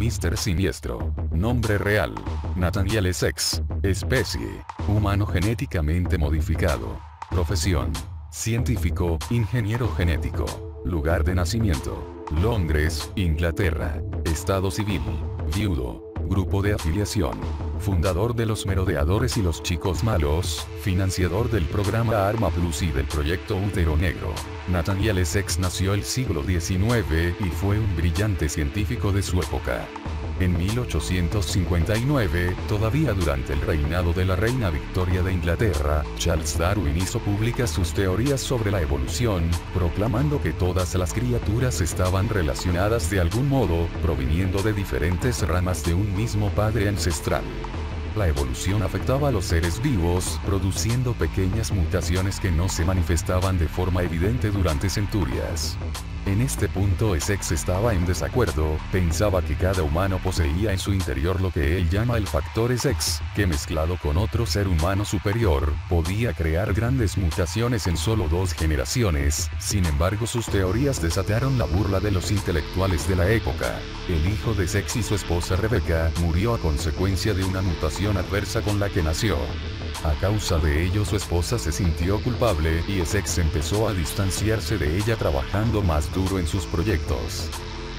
Mr. Siniestro. Nombre real: Nathaniel Essex. Especie: humano genéticamente modificado. Profesión: científico, ingeniero genético. Lugar de nacimiento: Londres, Inglaterra. Estado civil: viudo. Grupo de afiliación: fundador de los Merodeadores y los Chicos Malos, financiador del programa Arma Plus y del proyecto Útero Negro. Nathaniel Essex nació el siglo XIX y fue un brillante científico de su época. En 1859, todavía durante el reinado de la reina Victoria de Inglaterra, Charles Darwin hizo públicas sus teorías sobre la evolución, proclamando que todas las criaturas estaban relacionadas de algún modo, proviniendo de diferentes ramas de un mismo padre ancestral. La evolución afectaba a los seres vivos, produciendo pequeñas mutaciones que no se manifestaban de forma evidente durante centurias. En este punto Essex estaba en desacuerdo, pensaba que cada humano poseía en su interior lo que él llama el factor Essex, que mezclado con otro ser humano superior, podía crear grandes mutaciones en solo 2 generaciones. Sin embargo, sus teorías desataron la burla de los intelectuales de la época. El hijo de Essex y su esposa Rebecca murió a consecuencia de una mutación adversa con la que nació. A causa de ello su esposa se sintió culpable y Essex empezó a distanciarse de ella trabajando más duro en sus proyectos.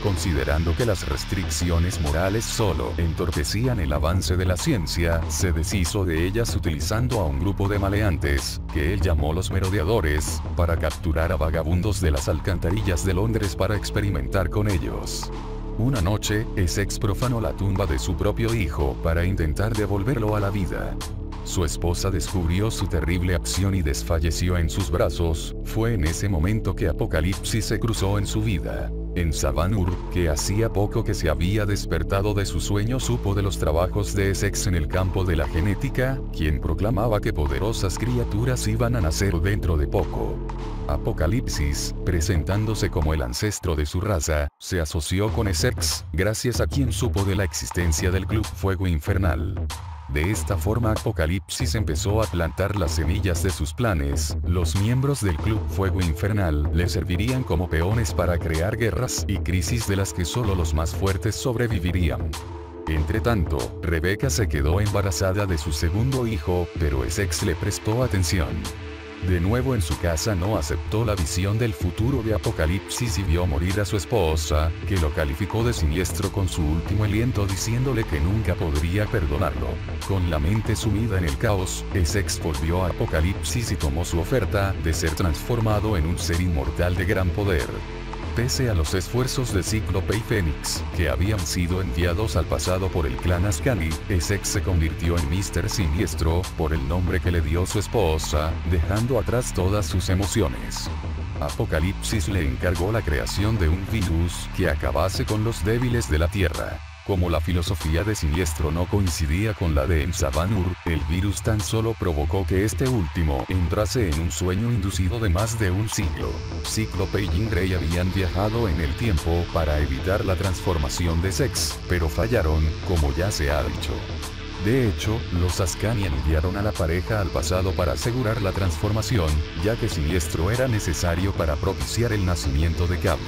Considerando que las restricciones morales solo entorpecían el avance de la ciencia, se deshizo de ellas utilizando a un grupo de maleantes, que él llamó los Merodeadores, para capturar a vagabundos de las alcantarillas de Londres para experimentar con ellos. Una noche, Essex profanó la tumba de su propio hijo para intentar devolverlo a la vida. Su esposa descubrió su terrible acción y desfalleció en sus brazos. Fue en ese momento que Apocalipsis se cruzó en su vida. En Savanur, que hacía poco que se había despertado de su sueño, supo de los trabajos de Essex en el campo de la genética, quien proclamaba que poderosas criaturas iban a nacer dentro de poco. Apocalipsis, presentándose como el ancestro de su raza, se asoció con Essex, gracias a quien supo de la existencia del Club Fuego Infernal. De esta forma Apocalipsis empezó a plantar las semillas de sus planes. Los miembros del Club Fuego Infernal le servirían como peones para crear guerras y crisis de las que solo los más fuertes sobrevivirían. Entretanto, Rebecca se quedó embarazada de su segundo hijo, pero Essex le prestó atención. De nuevo en su casa no aceptó la visión del futuro de Apocalipsis y vio morir a su esposa, que lo calificó de siniestro con su último aliento diciéndole que nunca podría perdonarlo. Con la mente sumida en el caos, Essex volvió a Apocalipsis y tomó su oferta de ser transformado en un ser inmortal de gran poder. Pese a los esfuerzos de Cíclope y Fénix, que habían sido enviados al pasado por el clan Ascani, Essex se convirtió en Mr. Siniestro, por el nombre que le dio su esposa, dejando atrás todas sus emociones. Apocalipsis le encargó la creación de un virus que acabase con los débiles de la Tierra. Como la filosofía de Siniestro no coincidía con la de Savanur, el virus tan solo provocó que este último entrase en un sueño inducido de más de un siglo. Cíclope y Jean Grey habían viajado en el tiempo para evitar la transformación de Essex, pero fallaron, como ya se ha dicho. De hecho, los Ascani enviaron a la pareja al pasado para asegurar la transformación, ya que Siniestro era necesario para propiciar el nacimiento de Cable.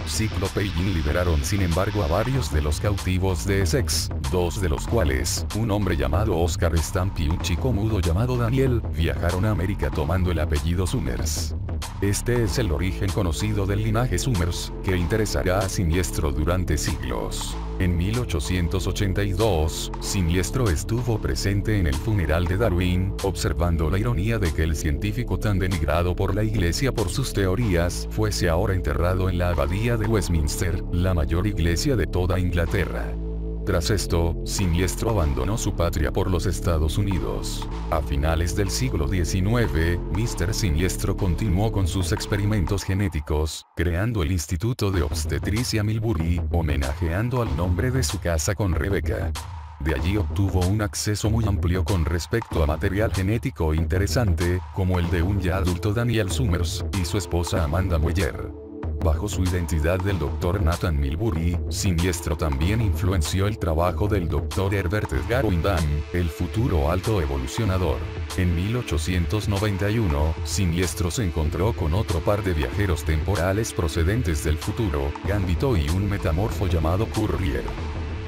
Cíclope y Jean liberaron sin embargo a varios de los cautivos de Essex, 2 de los cuales, un hombre llamado Oscar Stamp y un chico mudo llamado Daniel, viajaron a América tomando el apellido Summers. Este es el origen conocido del linaje Summers, que interesará a Siniestro durante siglos. En 1882, Siniestro estuvo presente en el funeral de Darwin, observando la ironía de que el científico tan denigrado por la iglesia por sus teorías, fuese ahora enterrado en la abadía de Westminster, la mayor iglesia de toda Inglaterra. Tras esto, Siniestro abandonó su patria por los Estados Unidos. A finales del siglo XIX, Mr. Siniestro continuó con sus experimentos genéticos, creando el Instituto de Obstetricia Milbury, homenajeando al nombre de su casa con Rebecca. De allí obtuvo un acceso muy amplio con respecto a material genético interesante, como el de un ya adulto Daniel Summers, y su esposa Amanda Moyer. Bajo su identidad del Dr. Nathan Milbury, Siniestro también influenció el trabajo del Dr. Herbert Edgar Wyndham, el futuro alto evolucionador. En 1891, Siniestro se encontró con otro par de viajeros temporales procedentes del futuro, Gambito y un metamorfo llamado Courier.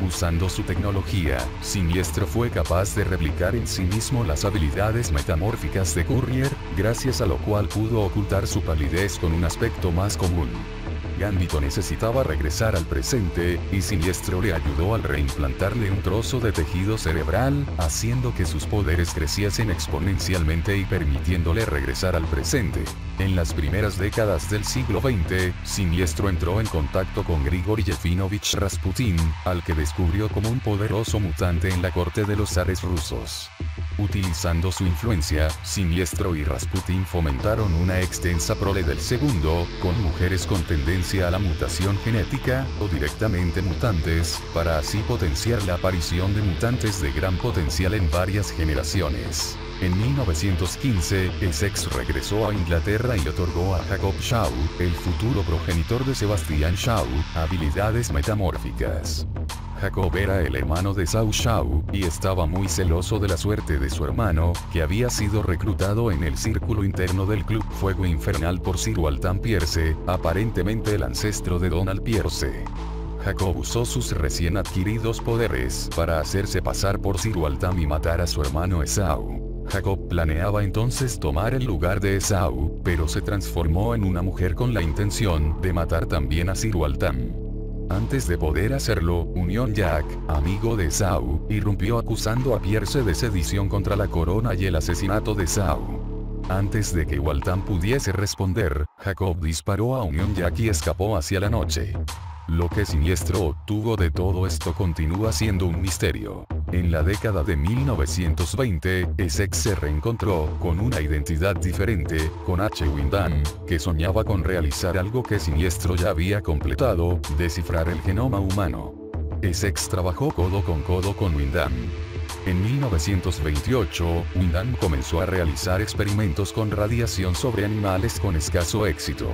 Usando su tecnología, Siniestro fue capaz de replicar en sí mismo las habilidades metamórficas de Courier, gracias a lo cual pudo ocultar su palidez con un aspecto más común. Gambito necesitaba regresar al presente, y Siniestro le ayudó al reimplantarle un trozo de tejido cerebral, haciendo que sus poderes creciesen exponencialmente y permitiéndole regresar al presente. En las primeras décadas del siglo XX, Siniestro entró en contacto con Grigori Yefinovich Rasputin, al que descubrió como un poderoso mutante en la corte de los zares rusos. Utilizando su influencia, Siniestro y Rasputin fomentaron una extensa prole del segundo, con mujeres con tendencia a la mutación genética, o directamente mutantes, para así potenciar la aparición de mutantes de gran potencial en varias generaciones. En 1915, Essex regresó a Inglaterra y otorgó a Jacob Shaw, el futuro progenitor de Sebastian Shaw, habilidades metamórficas. Jacob era el hermano de Zhao Shaw, y estaba muy celoso de la suerte de su hermano, que había sido reclutado en el círculo interno del Club Fuego Infernal por Sir Waltham Pierce, aparentemente el ancestro de Donald Pierce. Jacob usó sus recién adquiridos poderes para hacerse pasar por Sir Waltham y matar a su hermano Esau. Jacob planeaba entonces tomar el lugar de Esau, pero se transformó en una mujer con la intención de matar también a Sir Waltham. Antes de poder hacerlo, Union Jack, amigo de Esau, irrumpió acusando a Pierce de sedición contra la corona y el asesinato de Esau. Antes de que Waltham pudiese responder, Jacob disparó a Union Jack y escapó hacia la noche. Lo que Siniestro obtuvo de todo esto continúa siendo un misterio. En la década de 1920, Essex se reencontró con una identidad diferente, con H. Wyndham, que soñaba con realizar algo que Siniestro ya había completado, descifrar el genoma humano. Essex trabajó codo con Wyndham. En 1928, Wyndham comenzó a realizar experimentos con radiación sobre animales con escaso éxito.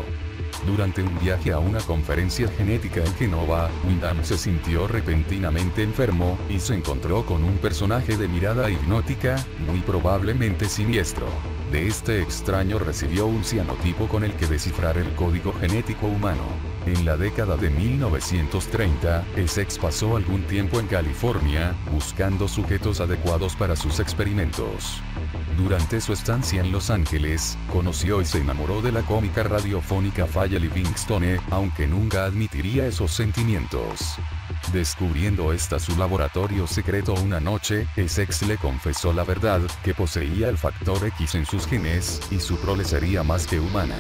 Durante un viaje a una conferencia genética en Genova, Wyndham se sintió repentinamente enfermo, y se encontró con un personaje de mirada hipnótica, muy probablemente Siniestro. De este extraño recibió un cianotipo con el que descifrar el código genético humano. En la década de 1930, Essex pasó algún tiempo en California, buscando sujetos adecuados para sus experimentos. Durante su estancia en Los Ángeles, conoció y se enamoró de la cómica radiofónica Faye Livingstone, aunque nunca admitiría esos sentimientos. Descubriendo su laboratorio secreto una noche, Essex le confesó la verdad, que poseía el factor X en sus genes, y su prole sería más que humana.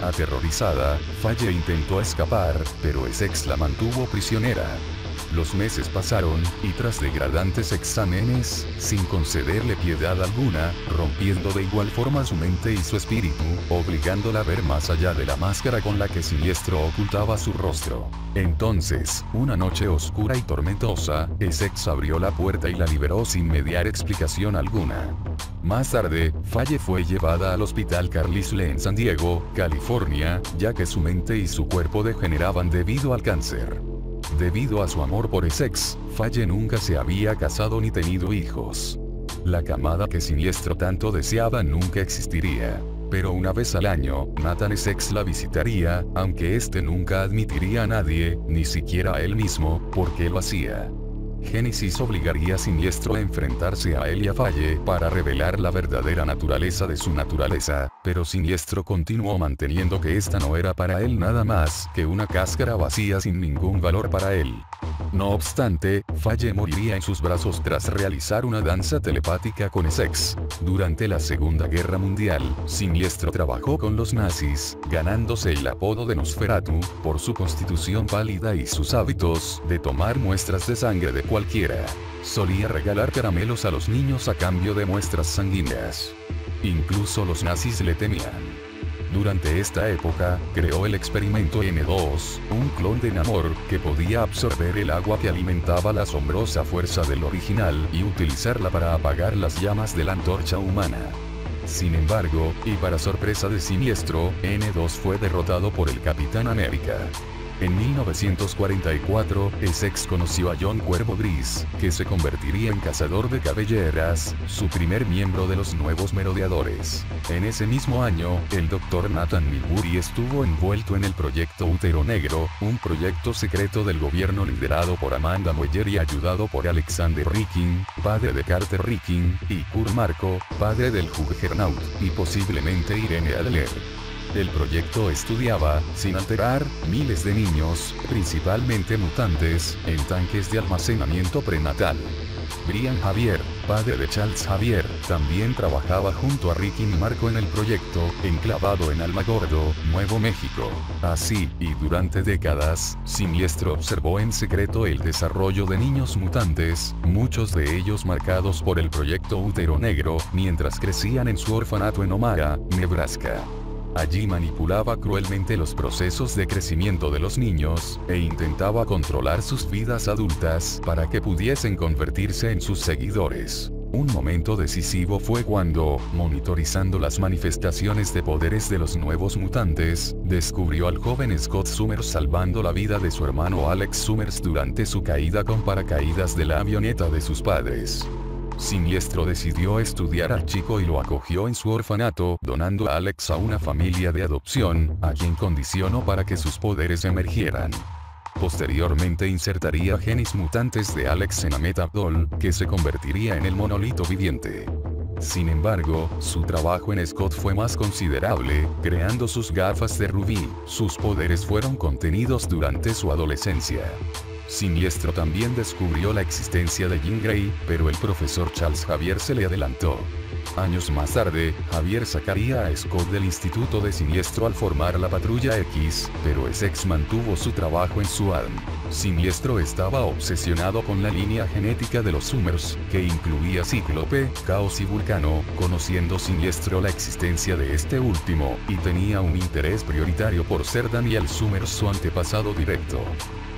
Aterrorizada, Faye intentó escapar, pero Essex la mantuvo prisionera. Los meses pasaron, y tras degradantes exámenes, sin concederle piedad alguna, rompiendo de igual forma su mente y su espíritu, obligándola a ver más allá de la máscara con la que Siniestro ocultaba su rostro. Entonces, una noche oscura y tormentosa, Essex abrió la puerta y la liberó sin mediar explicación alguna. Más tarde, Faye fue llevada al Hospital Carlisle en San Diego, California, ya que su mente y su cuerpo degeneraban debido al cáncer. Debido a su amor por Essex, Faye nunca se había casado ni tenido hijos. La camada que Siniestro tanto deseaba nunca existiría. Pero una vez al año, Nathan Essex la visitaría, aunque este nunca admitiría a nadie, ni siquiera a él mismo, por qué lo hacía. Génesis obligaría a Siniestro a enfrentarse a él y a Faye para revelar la verdadera naturaleza de su naturaleza, pero Siniestro continuó manteniendo que esta no era para él nada más que una cáscara vacía sin ningún valor para él. No obstante, Faye moriría en sus brazos tras realizar una danza telepática con Essex. Durante la Segunda Guerra Mundial, Siniestro trabajó con los nazis, ganándose el apodo de Nosferatu, por su constitución pálida y sus hábitos de tomar muestras de sangre de cualquiera. Solía regalar caramelos a los niños a cambio de muestras sanguíneas. Incluso los nazis le temían. Durante esta época, creó el experimento N2, un clon de Namor, que podía absorber el agua que alimentaba la asombrosa fuerza del original y utilizarla para apagar las llamas de la antorcha humana. Sin embargo, y para sorpresa de Siniestro, N2 fue derrotado por el Capitán América. En 1944, Essex conoció a John Cuervo Gris, que se convertiría en cazador de cabelleras, su primer miembro de los nuevos merodeadores. En ese mismo año, el Dr. Nathan Milbury estuvo envuelto en el proyecto Útero Negro, un proyecto secreto del gobierno liderado por Amanda Moyer y ayudado por Alexander Ricking, padre de Carter Ricking, y Kurt Marco, padre del Juggernaut, y posiblemente Irene Adler. El proyecto estudiaba, sin alterar, miles de niños, principalmente mutantes, en tanques de almacenamiento prenatal. Brian Javier, padre de Charles Javier, también trabajaba junto a Ricky y Marco en el proyecto, enclavado en Alamogordo, Nuevo México. Así, y durante décadas, Siniestro observó en secreto el desarrollo de niños mutantes, muchos de ellos marcados por el proyecto Útero Negro, mientras crecían en su orfanato en Omaha, Nebraska. Allí manipulaba cruelmente los procesos de crecimiento de los niños, e intentaba controlar sus vidas adultas para que pudiesen convertirse en sus seguidores. Un momento decisivo fue cuando, monitorizando las manifestaciones de poderes de los nuevos mutantes, descubrió al joven Scott Summers salvando la vida de su hermano Alex Summers durante su caída con paracaídas de la avioneta de sus padres. Siniestro decidió estudiar al chico y lo acogió en su orfanato, donando a Alex a una familia de adopción, a quien condicionó para que sus poderes emergieran. Posteriormente insertaría genes mutantes de Alex en Ahmet Abdol, que se convertiría en el monolito viviente. Sin embargo, su trabajo en Scott fue más considerable, creando sus gafas de rubí. Sus poderes fueron contenidos durante su adolescencia. Siniestro también descubrió la existencia de Jean Grey, pero el profesor Charles Javier se le adelantó. Años más tarde, Javier sacaría a Scott del Instituto de Siniestro al formar la Patrulla X, pero Essex mantuvo su trabajo en SWAT. Siniestro estaba obsesionado con la línea genética de los Summers, que incluía Cíclope, Caos y Vulcano, conociendo Siniestro la existencia de este último, y tenía un interés prioritario por ser Daniel Summers su antepasado directo.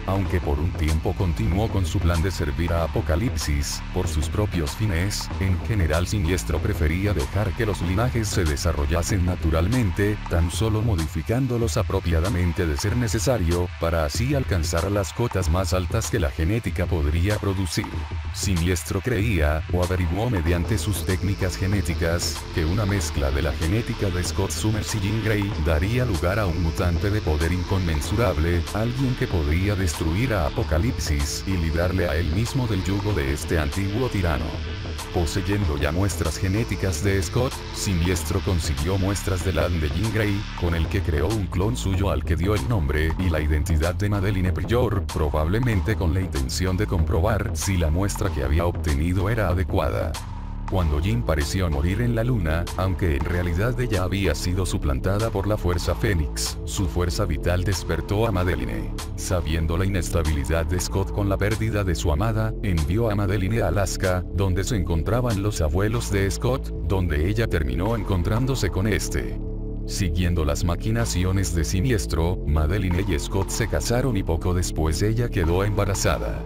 Aunque por un tiempo continuó con su plan de servir a Apocalipsis, por sus propios fines, en general Siniestro prefería dejar que los linajes se desarrollasen naturalmente, tan solo modificándolos apropiadamente de ser necesario, para así alcanzar las cotas más altas que la genética podría producir. Siniestro creía, o averiguó mediante sus técnicas genéticas, que una mezcla de la genética de Scott Summers y Jean Grey daría lugar a un mutante de poder inconmensurable, alguien que podría destruir a Apocalipsis y librarle a él mismo del yugo de este antiguo tirano. Poseyendo ya muestras genéticas de Scott, Siniestro consiguió muestras del ADN de Jean Grey, con el que creó un clon suyo al que dio el nombre y la identidad de Madeline Pryor, probablemente con la intención de comprobar si la muestra que había obtenido era adecuada. Cuando Jean pareció morir en la luna, aunque en realidad ella había sido suplantada por la Fuerza Fénix, su fuerza vital despertó a Madeline. Sabiendo la inestabilidad de Scott con la pérdida de su amada, envió a Madeline a Alaska, donde se encontraban los abuelos de Scott, donde ella terminó encontrándose con este. Siguiendo las maquinaciones de Siniestro, Madeline y Scott se casaron y poco después ella quedó embarazada.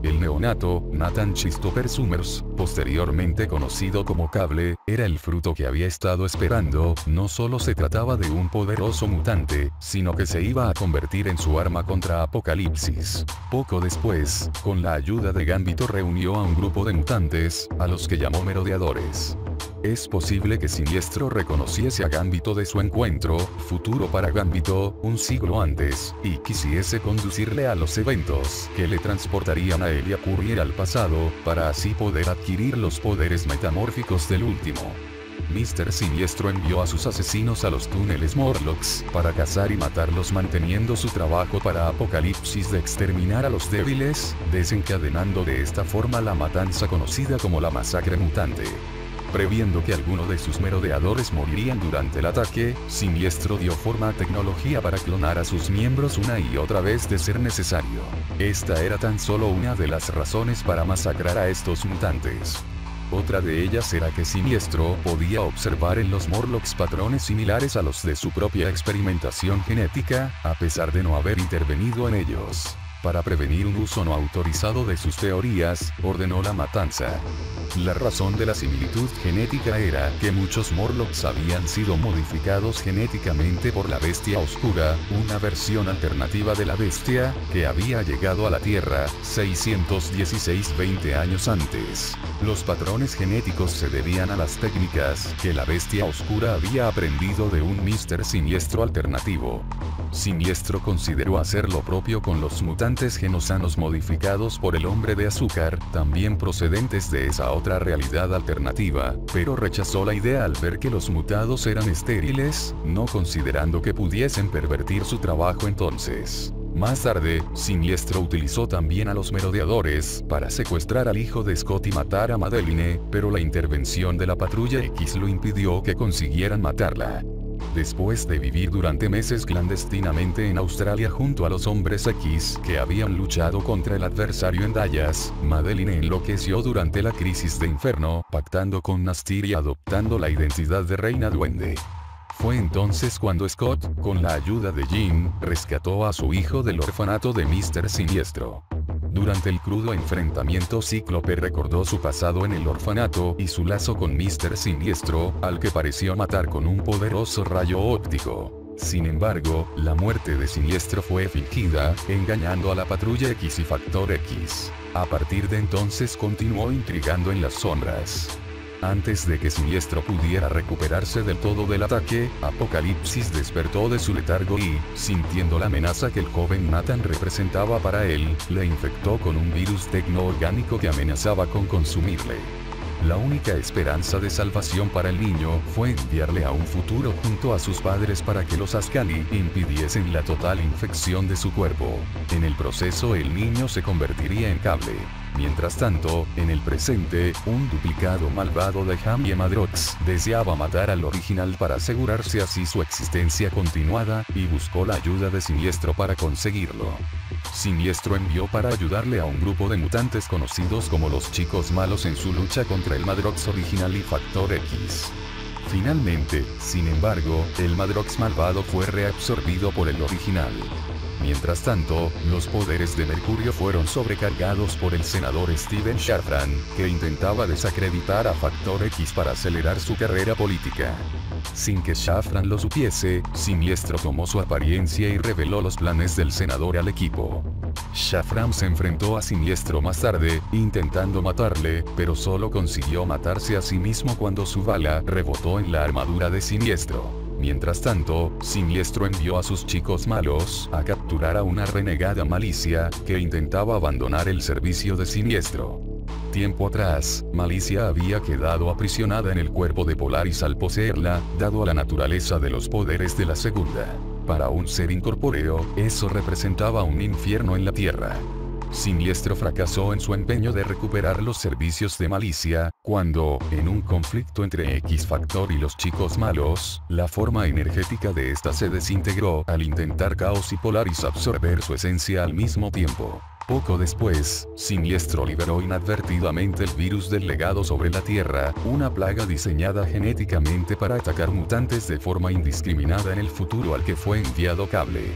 El neonato, Nathan Christopher Summers, posteriormente conocido como Cable, era el fruto que había estado esperando. No solo se trataba de un poderoso mutante, sino que se iba a convertir en su arma contra Apocalipsis. Poco después, con la ayuda de Gambito reunió a un grupo de mutantes, a los que llamó merodeadores. Es posible que Siniestro reconociese a Gambito de su encuentro, futuro para Gambito, un siglo antes, y quisiese conducirle a los eventos que le transportarían a él y a Courier al pasado, para así poder adquirir los poderes metamórficos del último. Mr. Siniestro envió a sus asesinos a los túneles Morlocks, para cazar y matarlos manteniendo su trabajo para Apocalipsis de exterminar a los débiles, desencadenando de esta forma la matanza conocida como la masacre mutante. Previendo que alguno de sus merodeadores morirían durante el ataque, Siniestro dio forma a tecnología para clonar a sus miembros una y otra vez de ser necesario. Esta era tan solo una de las razones para masacrar a estos mutantes. Otra de ellas era que Siniestro podía observar en los Morlocks patrones similares a los de su propia experimentación genética, a pesar de no haber intervenido en ellos. Para prevenir un uso no autorizado de sus teorías, ordenó la matanza. La razón de la similitud genética era que muchos Morlocks habían sido modificados genéticamente por la Bestia Oscura, una versión alternativa de la Bestia, que había llegado a la Tierra 616-20 años antes. Los patrones genéticos se debían a las técnicas que la Bestia Oscura había aprendido de un Mr. Siniestro alternativo. Siniestro consideró hacer lo propio con los mutantes genosanos modificados por el Hombre de Azúcar, también procedentes de esa otra realidad alternativa, pero rechazó la idea al ver que los mutados eran estériles, no considerando que pudiesen pervertir su trabajo entonces. Más tarde, Siniestro utilizó también a los merodeadores para secuestrar al hijo de Scott y matar a Madeline, pero la intervención de la Patrulla X lo impidió que consiguieran matarla. Después de vivir durante meses clandestinamente en Australia junto a los Hombres X que habían luchado contra el adversario en Dallas, Madeline enloqueció durante la crisis de Inferno, pactando con Nastir y adoptando la identidad de Reina Duende. Fue entonces cuando Scott, con la ayuda de Jean, rescató a su hijo del orfanato de Mr. Siniestro. Durante el crudo enfrentamiento, Cíclope recordó su pasado en el orfanato y su lazo con Mr. Siniestro, al que pareció matar con un poderoso rayo óptico. Sin embargo, la muerte de Siniestro fue fingida, engañando a la Patrulla X y Factor X. A partir de entonces continuó intrigando en las sombras. Antes de que Siniestro pudiera recuperarse del todo del ataque, Apocalipsis despertó de su letargo y, sintiendo la amenaza que el joven Nathan representaba para él, le infectó con un virus tecno-orgánico que amenazaba con consumirle. La única esperanza de salvación para el niño fue enviarle a un futuro junto a sus padres para que los Ascani impidiesen la total infección de su cuerpo. En el proceso el niño se convertiría en Cable. Mientras tanto, en el presente, un duplicado malvado de Jamie Madrox deseaba matar al original para asegurarse así su existencia continuada, y buscó la ayuda de Siniestro para conseguirlo. Siniestro envió para ayudarle a un grupo de mutantes conocidos como los Chicos Malos en su lucha contra el Madrox original y Factor X. Finalmente, sin embargo, el Madrox malvado fue reabsorbido por el original. Mientras tanto, los poderes de Mercurio fueron sobrecargados por el senador Steven Shafran, que intentaba desacreditar a Factor X para acelerar su carrera política. Sin que Shafran lo supiese, Siniestro tomó su apariencia y reveló los planes del senador al equipo. Shafran se enfrentó a Siniestro más tarde, intentando matarle, pero solo consiguió matarse a sí mismo cuando su bala rebotó en la armadura de Siniestro. Mientras tanto, Siniestro envió a sus chicos malos a capturar a una renegada Malicia que intentaba abandonar el servicio de Siniestro. Tiempo atrás, Malicia había quedado aprisionada en el cuerpo de Polaris al poseerla, dado a la naturaleza de los poderes de la segunda. Para un ser incorpóreo, eso representaba un infierno en la Tierra. Siniestro fracasó en su empeño de recuperar los servicios de Malicia, cuando, en un conflicto entre X-Factor y los Chicos Malos, la forma energética de esta se desintegró al intentar Caos y Polaris absorber su esencia al mismo tiempo. Poco después, Siniestro liberó inadvertidamente el virus del legado sobre la Tierra, una plaga diseñada genéticamente para atacar mutantes de forma indiscriminada en el futuro al que fue enviado Cable.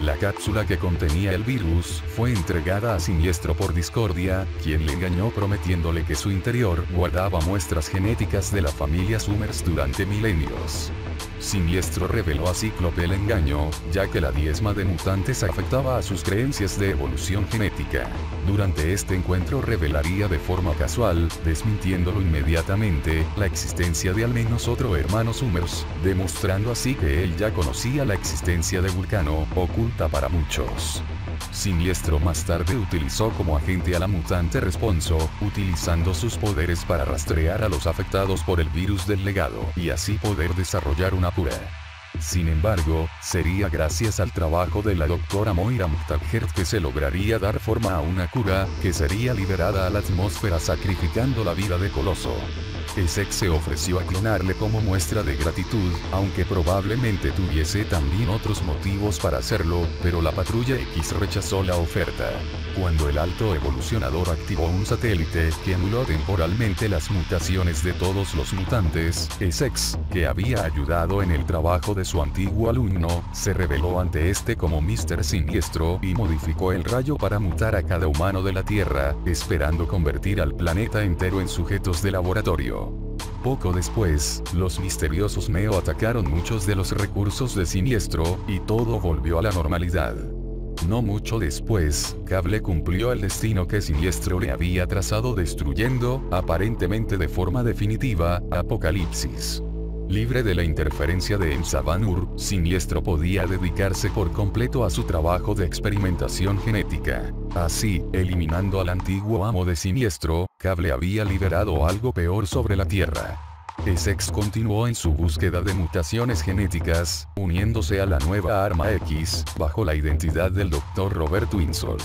La cápsula que contenía el virus fue entregada a Siniestro por Discordia, quien le engañó prometiéndole que su interior guardaba muestras genéticas de la familia Summers durante milenios. Siniestro reveló a Cíclope el engaño, ya que la diezma de mutantes afectaba a sus creencias de evolución genética. Durante este encuentro revelaría de forma casual, desmintiéndolo inmediatamente, la existencia de al menos otro hermano Summers, demostrando así que él ya conocía la existencia de Vulcano, oculta para muchos. Siniestro más tarde utilizó como agente a la mutante Responso, utilizando sus poderes para rastrear a los afectados por el virus del legado, y así poder desarrollar una cura. Sin embargo, sería gracias al trabajo de la doctora Moira McTaggart que se lograría dar forma a una cura, que sería liberada a la atmósfera sacrificando la vida de Coloso. Essex se ofreció a clonarle como muestra de gratitud, aunque probablemente tuviese también otros motivos para hacerlo, pero la Patrulla X rechazó la oferta. cuando el alto evolucionador activó un satélite que anuló temporalmente las mutaciones de todos los mutantes, Essex, que había ayudado en el trabajo de su antiguo alumno, se reveló ante este como Mr. Siniestro y modificó el rayo para mutar a cada humano de la Tierra, esperando convertir al planeta entero en sujetos de laboratorio. Poco después, los misteriosos Neo atacaron muchos de los recursos de Siniestro, y todo volvió a la normalidad. No mucho después, Cable cumplió el destino que Siniestro le había trazado destruyendo, aparentemente de forma definitiva, Apocalipsis. Libre de la interferencia de Emsa-Banur, Siniestro podía dedicarse por completo a su trabajo de experimentación genética. Así, eliminando al antiguo amo de Siniestro, Cable había liberado algo peor sobre la Tierra. Essex continuó en su búsqueda de mutaciones genéticas, uniéndose a la nueva Arma X, bajo la identidad del Dr. Robert Windsor.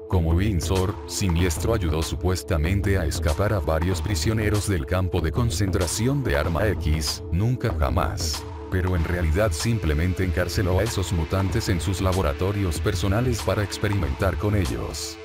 Como Windsor, Siniestro ayudó supuestamente a escapar a varios prisioneros del campo de concentración de Arma X, nunca jamás. Pero en realidad simplemente encarceló a esos mutantes en sus laboratorios personales para experimentar con ellos.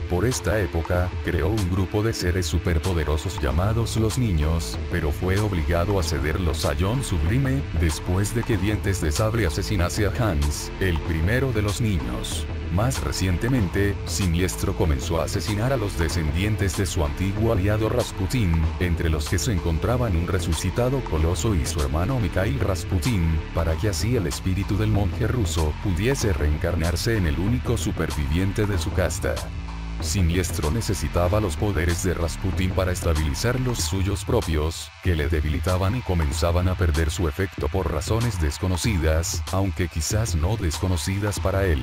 Por esta época, creó un grupo de seres superpoderosos llamados los Niños, pero fue obligado a cederlos a John Sublime, después de que Dientes de Sable asesinase a Hans, el primero de los niños. Más recientemente, Siniestro comenzó a asesinar a los descendientes de su antiguo aliado Rasputin, entre los que se encontraban un resucitado Coloso y su hermano Mikhail Rasputin, para que así el espíritu del monje ruso pudiese reencarnarse en el único superviviente de su casta. Siniestro necesitaba los poderes de Rasputin para estabilizar los suyos propios, que le debilitaban y comenzaban a perder su efecto por razones desconocidas, aunque quizás no desconocidas para él.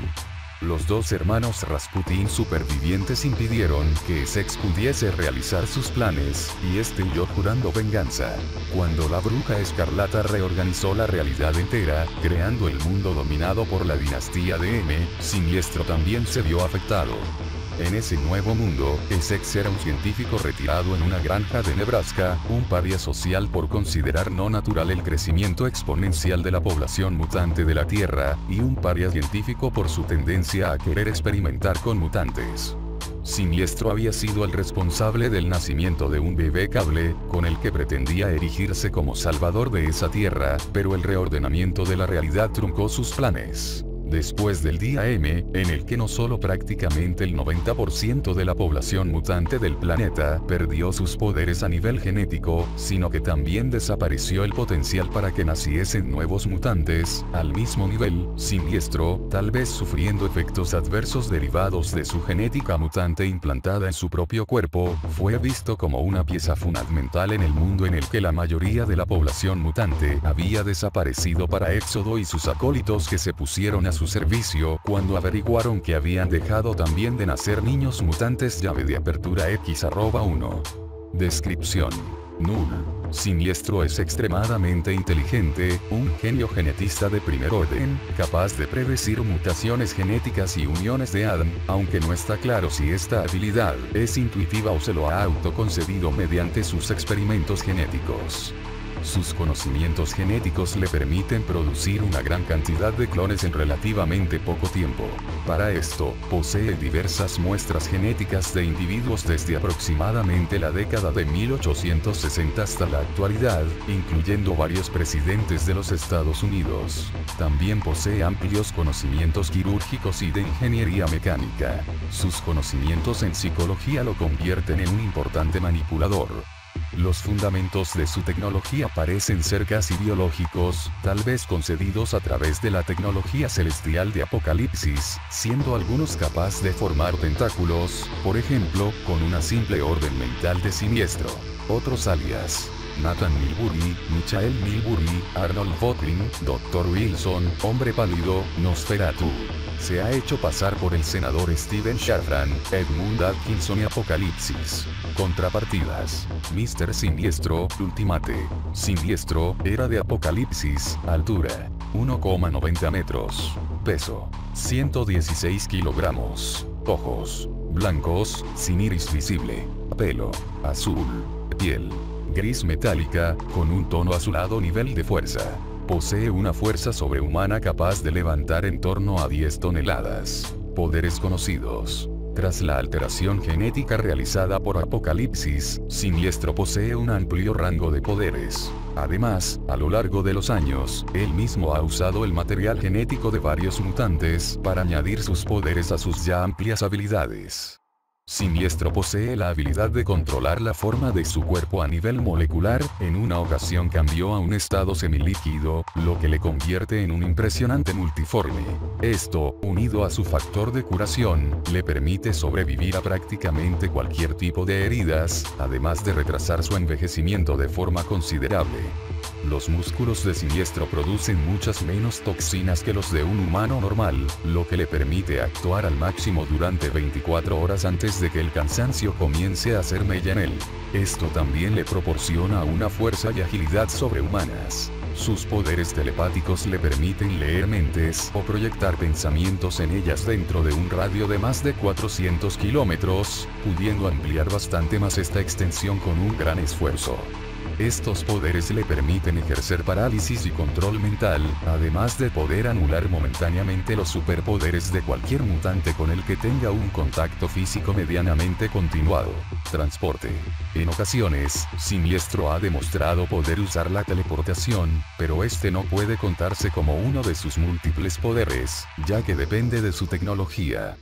Los dos hermanos Rasputin supervivientes impidieron que Essex pudiese realizar sus planes, y este huyó jurando venganza. Cuando la Bruja Escarlata reorganizó la realidad entera, creando el mundo dominado por la dinastía de M, Siniestro también se vio afectado. En ese nuevo mundo, Essex era un científico retirado en una granja de Nebraska, un paria social por considerar no natural el crecimiento exponencial de la población mutante de la Tierra, y un paria científico por su tendencia a querer experimentar con mutantes. Siniestro había sido el responsable del nacimiento de un bebé Cable, con el que pretendía erigirse como salvador de esa tierra, pero el reordenamiento de la realidad truncó sus planes. Después del día M, en el que no solo prácticamente el 90% de la población mutante del planeta perdió sus poderes a nivel genético, sino que también desapareció el potencial para que naciesen nuevos mutantes, al mismo nivel, Siniestro, tal vez sufriendo efectos adversos derivados de su genética mutante implantada en su propio cuerpo, fue visto como una pieza fundamental en el mundo en el que la mayoría de la población mutante había desaparecido para Éxodo y sus acólitos que se pusieron a su servicio cuando averiguaron que habían dejado también de nacer niños mutantes. Llave de apertura X@1. Descripción. Null. Siniestro es extremadamente inteligente, un genio genetista de primer orden, capaz de predecir mutaciones genéticas y uniones de Adam, aunque no está claro si esta habilidad es intuitiva o se lo ha autoconcedido mediante sus experimentos genéticos. Sus conocimientos genéticos le permiten producir una gran cantidad de clones en relativamente poco tiempo. Para esto, posee diversas muestras genéticas de individuos desde aproximadamente la década de 1860 hasta la actualidad, incluyendo varios presidentes de los Estados Unidos. También posee amplios conocimientos quirúrgicos y de ingeniería mecánica. Sus conocimientos en psicología lo convierten en un importante manipulador. Los fundamentos de su tecnología parecen ser casi biológicos, tal vez concedidos a través de la tecnología celestial de Apocalipsis, siendo algunos capaz de formar tentáculos, por ejemplo, con una simple orden mental de Siniestro. Otros alias: Nathan Milbury, Michael Milbury, Arnold Votlin, Dr. Wilson, Hombre Pálido, Nosferatu. Se ha hecho pasar por el senador Steven Shafran, Edmund Atkinson y Apocalipsis. Contrapartidas: Mr. Siniestro, Ultimate. Siniestro, era de Apocalipsis, altura 1,90 metros. Peso: 116 kilogramos. Ojos blancos, sin iris visible. Pelo azul. Piel gris metálica, con un tono azulado. Nivel de fuerza: posee una fuerza sobrehumana capaz de levantar en torno a 10 toneladas. Poderes conocidos: Tras la alteración genética realizada por Apocalipsis, Siniestro posee un amplio rango de poderes. Además, a lo largo de los años, él mismo ha usado el material genético de varios mutantes para añadir sus poderes a sus ya amplias habilidades. Siniestro posee la habilidad de controlar la forma de su cuerpo a nivel molecular, en una ocasión cambió a un estado semilíquido, lo que le convierte en un impresionante multiforme. Esto, unido a su factor de curación, le permite sobrevivir a prácticamente cualquier tipo de heridas, además de retrasar su envejecimiento de forma considerable. Los músculos de Siniestro producen muchas menos toxinas que los de un humano normal, lo que le permite actuar al máximo durante 24 horas antes de que el cansancio comience a hacer mella en él. Esto también le proporciona una fuerza y agilidad sobrehumanas. Sus poderes telepáticos le permiten leer mentes o proyectar pensamientos en ellas dentro de un radio de más de 400 kilómetros, pudiendo ampliar bastante más esta extensión con un gran esfuerzo. Estos poderes le permiten ejercer parálisis y control mental, además de poder anular momentáneamente los superpoderes de cualquier mutante con el que tenga un contacto físico medianamente continuado. Transporte. En ocasiones, Siniestro ha demostrado poder usar la teleportación, pero este no puede contarse como uno de sus múltiples poderes, ya que depende de su tecnología.